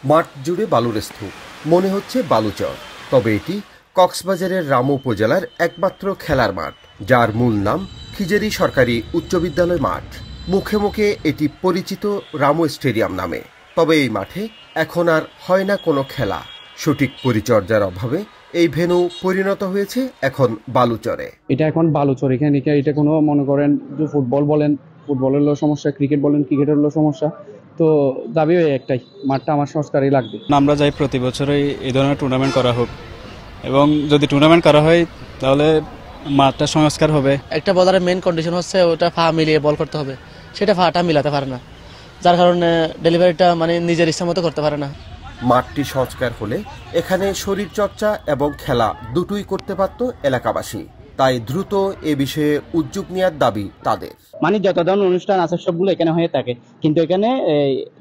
মাঠ জুড়ে বালুর স্তূপ, মনে হচ্ছে বালুচর। তবে এটি কক্সবাজারের রামু উপজেলার একমাত্র খেলার মাঠ, যার মূল নাম খিজেরি সরকারি উচ্চ বিদ্যালয় মাঠ। মুখে মুখে এটি পরিচিত রামু স্টেডিয়াম নামে। তবে এই মাঠে এখন আর হয় না কোনো খেলা। সঠিক পরিচর্যার অভাবে এই ভেন্যু পরিণত হয়েছে এখন বালুচরে। এটা এখন বালুচর। এখানে এটা কোনো মনে করেন যে ফুটবল বলেন, ফুটবলের হলো সমস্যা, ক্রিকেট বলেন, ক্রিকেটের হলো সমস্যা। তো দাবি একটাই, মাঠটা আমার সংস্কারই লাগবে। আমরা চাই প্রতি বছরই এই ধরনের টুর্নামেন্ট করা হোক, এবং যদি টুর্নামেন্ট করা হয় তাহলে মাঠটা সংস্কার হবে। একটা বলারের মেইন কন্ডিশন হচ্ছে ওটা পা মিলিয়ে বল করতে হবে, সেটা পাটা মিলাতে পারে না, যার কারণে ডেলিভারিটা মানে নিজের ইচ্ছা মতো করতে পারে না। মাঠটি সংস্কার হলে এখানে শরীরচর্চা এবং খেলা দুটোই করতে পারত এলাকাবাসী। তাই দ্রুত এ বিষয়ে উদ্যোগ নেওয়ার দাবি তাদের। মানে যত ধরনের অনুষ্ঠান আছে সবগুলো এখানে হয়ে থাকে, কিন্তু এখানে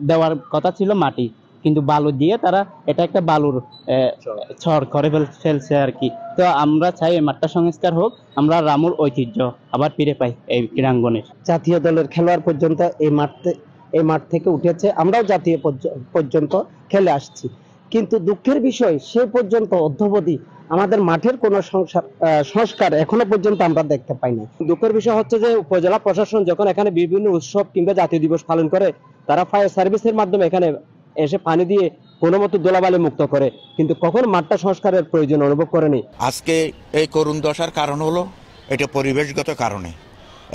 দেওয়ার কথা ছিল মাটি, কিন্তু বালু দিয়ে তারা এটা একটা বালুর ছড় করে ফেলছে আর কি। তো আমরা চাই এই মাঠটা সংস্কার হোক, আমরা রামুর ঐতিহ্য আবার ফিরে পাই এই ক্রীড়াঙ্গনের। জাতীয় দলের খেলোয়াড় পর্যন্ত এই মাঠ থেকে উঠেছে, আমরাও জাতীয় পর্যন্ত খেলে আসছি, কিন্তু দুঃখের বিষয় সে পর্যন্ত অদ্যাবধি আমাদের মাঠের কোনো সংস্কার এখনো পর্যন্ত আমরা দেখতে পাই না। দুঃখের বিষয় হচ্ছে যে উপজেলা প্রশাসন যখন এখানে বিভিন্ন উৎসব কিংবা জাতীয় দিবস পালন করে, তারা ফায়ার সার্ভিসের মাধ্যমে এখানে এসে পানি দিয়ে কোনো মতো ধুলাবালি মুক্ত করে, কিন্তু কখন মাঠটা সংস্কারের প্রয়োজন অনুভব করেনি। আজকে এই করুণ দশার কারণ হলো এটা পরিবেশগত কারণে।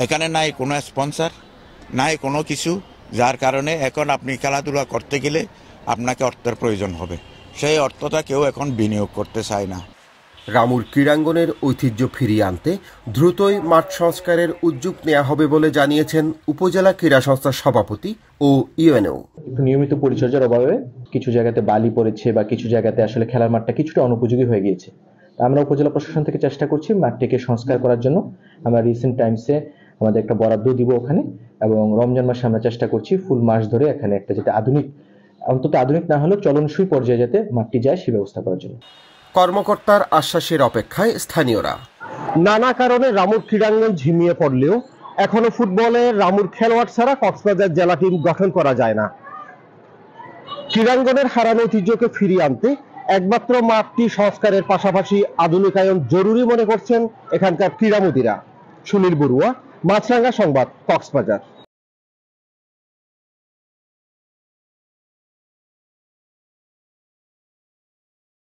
এখানে নাই কোনো স্পন্সর, নাই কোনো কিছু, যার কারণে এখন আপনি খেলাধুলা করতে গেলে আপনাকে অর্থের প্রয়োজন হবে। সেই অর্থটা কেউ এখন বিনিয়োগ করতে চায় না। রামুর ক্রীড়াঙ্গনের ঐতিহ্য ফিরিয়ে আনতে দ্রুতই মাঠ সংস্কারের উদ্যোগ নেওয়া হবে বলে জানিয়েছেন উপজেলা ক্রীড়া সংস্থার সভাপতি ও ইউএনও। নিয়মিত পরিচর্যার অভাবে কিছু জায়গাতে বালি পড়েছে বা কিছু জায়গাতে আসলে খেলার মাঠটা কিছুটা অনুপযোগী হয়ে গিয়েছে। আমরা উপজেলা প্রশাসন থেকে চেষ্টা করছি মাঠটিকে সংস্কার করার জন্য। আমরা রিসেন্ট টাইমসে আমাদের একটা বরাদ্দ দিব ওখানে, এবং রমজান মাসে আমরা চেষ্টা করছি ফুল মাস ধরে এখানে একটা যাতে অন্তত আধুনিক না হলেও চলনসই পর্যায়ে যাতে মাঠটি যায় সে ব্যবস্থা করার জন্য। কর্মকর্তার আশ্বাসের অপেক্ষায় স্থানীয়রা। নানা কারণে রামুর ক্রীড়াঙ্গন ঝিমিয়ে পড়লেও এখনো ফুটবলে রামুর খেলোয়াড় ছাড়া কক্সবাজার জেলা টিম গঠন করা যায় না। ক্রীড়াঙ্গনের হারানো ঐতিহ্যকে ফিরিয়ে আনতে একমাত্র মাঠটি সংস্কারের পাশাপাশি আধুনিকায়ন জরুরি মনে করছেন এখানকার ক্রীড়ামোদীরা। সুনীল বড়ুয়া, মাছরাঙ্গা সংবাদ, কক্সবাজার।